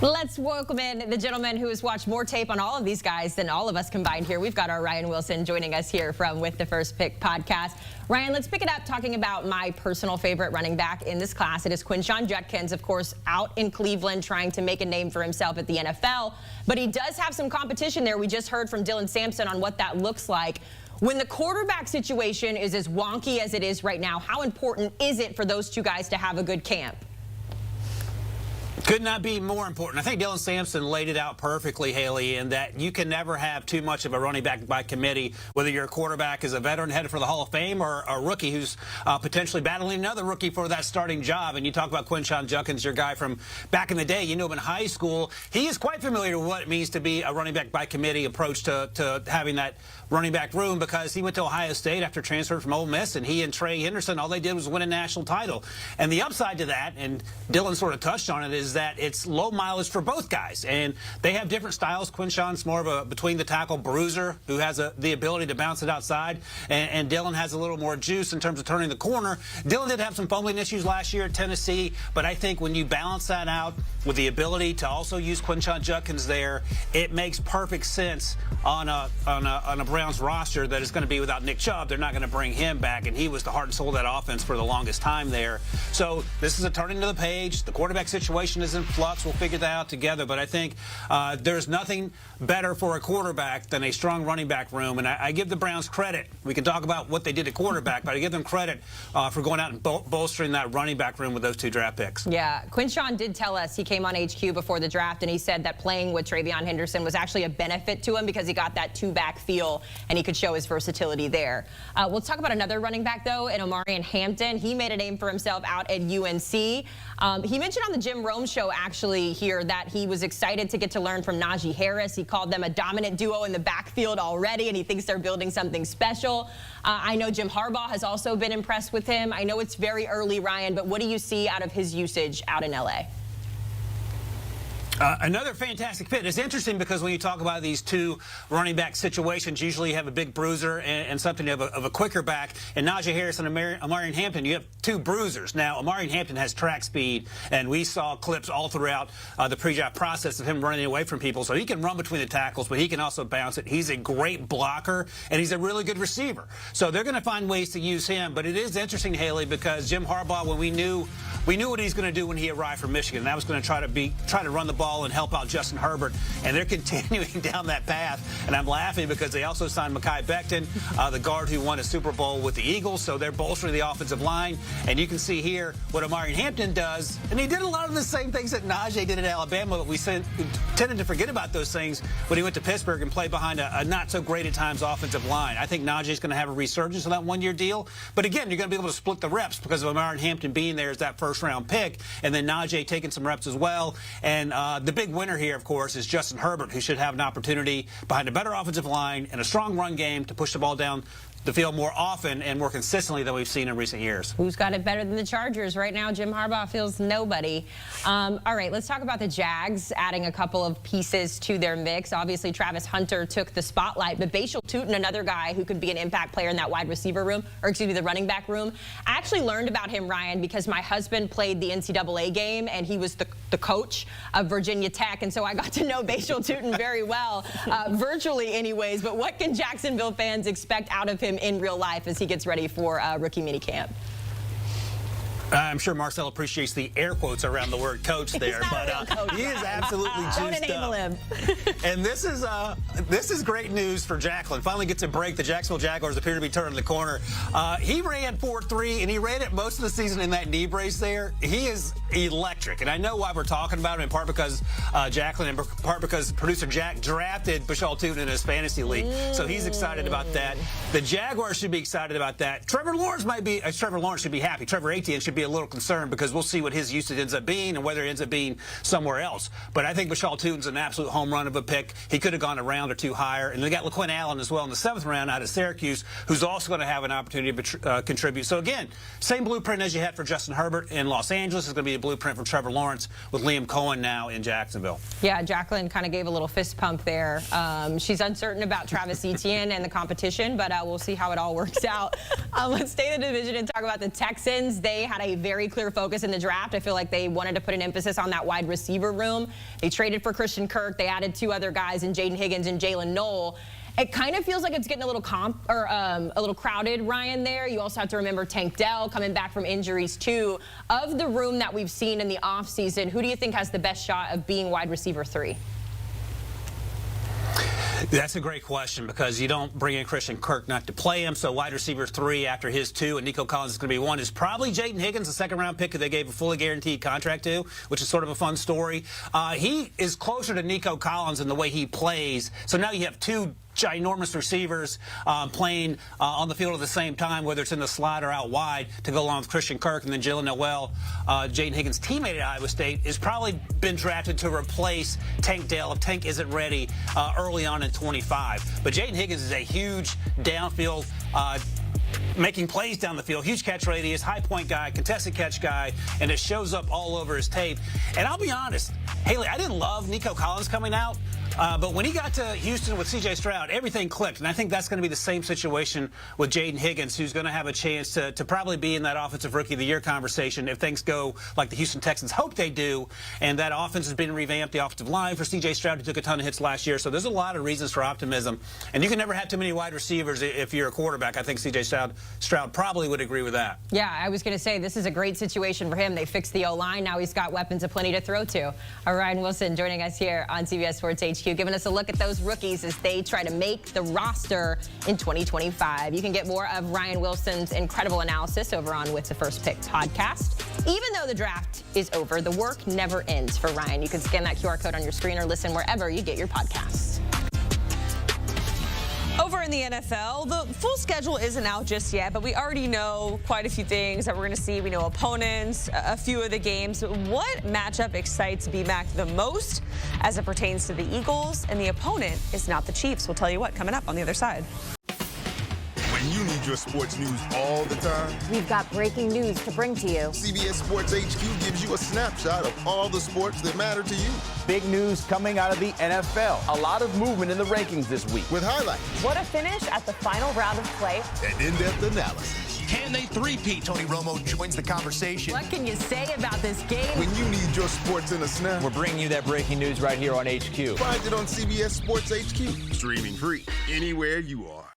Let's welcome in the gentleman who has watched more tape on all of these guys than all of us combined here. We've got our Ryan Wilson joining us here from With the First Pick podcast. Ryan, let's pick it up talking about my personal favorite running back in this class. It is Quinshon Judkins, of course, out in Cleveland trying to make a name for himself at the NFL. But he does have some competition there. We just heard from Dylan Sampson on what that looks like. When the quarterback situation is as wonky as it is right now, how important is it for those two guys to have a good camp? Could not be more important. I think Dylan Sampson laid it out perfectly, Haley, in that you can never have too much of a running back by committee, whether your quarterback is a veteran headed for the Hall of Fame or a rookie who's potentially battling another rookie for that starting job. And you talk about Quinshon Judkins, your guy from back in the day. You knew him in high school. He is quite familiar with what it means to be a running back by committee approach to having that running back room, because he went to Ohio State after transferring from Ole Miss, and he and Trey Henderson, all they did was win a national title. And the upside to that, and Dylan sort of touched on it, is that it's low mileage for both guys, and they have different styles. Quinshon's more of a between the tackle bruiser who has the ability to bounce it outside, and Dylan has a little more juice in terms of turning the corner. Dylan did have some fumbling issues last year at Tennessee, but I think when you balance that out with the ability to also use Quinshon Judkins there, it makes perfect sense on a Browns roster that is going to be without Nick Chubb. They're not going to bring him back, and he was the heart and soul of that offense for the longest time there. So this is a turning to the page. The quarterback situation is in flux. We'll figure that out together, but I think there's nothing better for a quarterback than a strong running back room, and I give the Browns credit. We can talk about what they did at quarterback, but I give them credit for going out and bolstering that running back room with those two draft picks. Yeah, Quinshon did tell us, he came on HQ before the draft, and he said that playing with TreVeyon Henderson was actually a benefit to him because he got that two-back feel, and he could show his versatility there. We'll talk about another running back, though, in Omarion Hampton. He made a name for himself out at UNC. He mentioned on the Jim Rome show, actually, here that he was excited to get to learn from Najee Harris. He called them a dominant duo in the backfield already, and he thinks they're building something special. I know Jim Harbaugh has also been impressed with him. I know it's very early, Ryan, but what do you see out of his usage out in L.A.? Another fantastic fit. It's interesting because when you talk about these two running back situations, usually you have a big bruiser and something of a quicker back. And Najee Harris and Omarion Hampton, you have two bruisers. Now, Omarion Hampton has track speed, and we saw clips all throughout the pre-draft process of him running away from people. So he can run between the tackles, but he can also bounce it. He's a great blocker, and he's a really good receiver. So they're going to find ways to use him. But it is interesting, Haley, because Jim Harbaugh, when we knew what he's going to do when he arrived from Michigan, and that was going to try to run the ball and help out Justin Herbert, and they're continuing down that path. And I'm laughing because they also signed Mekhi Becton, the guard who won a Super Bowl with the Eagles, so they're bolstering the offensive line. And you can see here what Omarion Hampton does, and he did a lot of the same things that Najee did at Alabama, but we tended to forget about those things when he went to Pittsburgh and played behind a not-so-great at times offensive line. I think Najee's going to have a resurgence on that one-year deal, but again, you're going to be able to split the reps because of Omarion Hampton being there as that first-round pick, and then Najee taking some reps as well. And the big winner here, of course, is Justin Herbert, who should have an opportunity behind a better offensive line and a strong run game to push the ball down the field more often and more consistently than we've seen in recent years. Who's got it better than the Chargers? Right now, Jim Harbaugh feels nobody. All right, let's talk about the Jags, adding a couple of pieces to their mix. Obviously, Travis Hunter took the spotlight, but Bashal Tutin, another guy who could be an impact player in that wide receiver room, or excuse me, the running back room. I actually learned about him, Ryan, because my husband played the NCAA game, and he was the coach of Virginia Tech, and so I got to know Bashal Tutin very well, virtually anyways. But what can Jacksonville fans expect out of him in real life as he gets ready for rookie minicamp? I'm sure Marcel appreciates the air quotes around the word coach there, but he is absolutely juiced up. And this is great news for Jacqueline. Finally gets a break. The Jacksonville Jaguars appear to be turning the corner. He ran 4.3, and he ran it most of the season in that knee brace there. He is electric, and I know why we're talking about him, in part because Jacqueline, and in part because producer Jack drafted Bashal Tutin in his fantasy league, so he's excited about that. The Jaguars should be excited about that. Trevor Lawrence should be happy. Trevor Etienne should be a little concerned because we'll see what his usage ends up being and whether it ends up being somewhere else. But I think Bashal Tutin's an absolute home run of a pick. He could have gone a round or two higher. And they got LaQuinn Allen as well in the 7th round out of Syracuse, who's also going to have an opportunity to contribute. So again, same blueprint as you had for Justin Herbert in Los Angeles is going to be a blueprint for Trevor Lawrence with Liam Cohen now in Jacksonville. Yeah, Jacqueline kind of gave a little fist pump there. She's uncertain about Travis Etienne and the competition, but we'll see how it all works out. Let's stay in the division and talk about the Texans. They had a a very clear focus in the draft. I feel like they wanted to put an emphasis on that wide receiver room. They traded for Christian Kirk. They added 2 other guys in Jaden Higgins and Jalen Noel. It kind of feels like it's getting a little a little crowded, Ryan, there. You also have to remember Tank Dell coming back from injuries, too. Of the room that we've seen in the offseason, who do you think has the best shot of being wide receiver 3? That's a great question because you don't bring in Christian Kirk not to play him. So wide receiver 3 after his 2, and Nico Collins is going to be 1, is probably Jaden Higgins, the second-round pick who they gave a fully guaranteed contract to, which is sort of a fun story. He is closer to Nico Collins in the way he plays. So now you have 2 ginormous receivers playing on the field at the same time, whether it's in the slot or out wide, to go along with Christian Kirk. And then Jalen Noel, Jaden Higgins' teammate at Iowa State, has probably been drafted to replace Tank Dell if Tank isn't ready early on in 25. But Jaden Higgins is a huge downfield making plays down the field, huge catch radius, high point guy, contested catch guy, and it shows up all over his tape. And I'll be honest, Haley, I didn't love Nico Collins coming out. But when he got to Houston with C.J. Stroud, everything clicked. And I think that's going to be the same situation with Jaden Higgins, who's going to have a chance to probably be in that Offensive Rookie of the Year conversation if things go like the Houston Texans hope they do. And that offense has been revamped, the offensive line for C.J. Stroud, who took a ton of hits last year. So there's a lot of reasons for optimism. And you can never have too many wide receivers if you're a quarterback. I think C.J. Stroud probably would agree with that. Yeah, I was going to say this is a great situation for him. They fixed the O-line. Now he's got weapons aplenty to throw to. Ryan Wilson joining us here on CBS Sports HQ, giving us a look at those rookies as they try to make the roster in 2025. You can get more of Ryan Wilson's incredible analysis over on With the First Pick podcast. Even though the draft is over, the work never ends for Ryan. You can scan that QR code on your screen or listen wherever you get your podcasts. Over in the NFL, the full schedule isn't out just yet, but we already know quite a few things that we're going to see. We know opponents, a few of the games. What matchup excites BMAC the most as it pertains to the Eagles? And the opponent is not the Chiefs. We'll tell you what coming up on the other side. When you need your sports news all the time, we've got breaking news to bring to you. CBS Sports HQ gives you a snapshot of all the sports that matter to you. Big news coming out of the NFL. A lot of movement in the rankings this week. With highlights. What a finish at the final round of play. And in-depth analysis. Can they three-peat? Tony Romo joins the conversation. What can you say about this game? When you need your sports in a snap, we're bringing you that breaking news right here on HQ. Find it on CBS Sports HQ. Streaming free anywhere you are.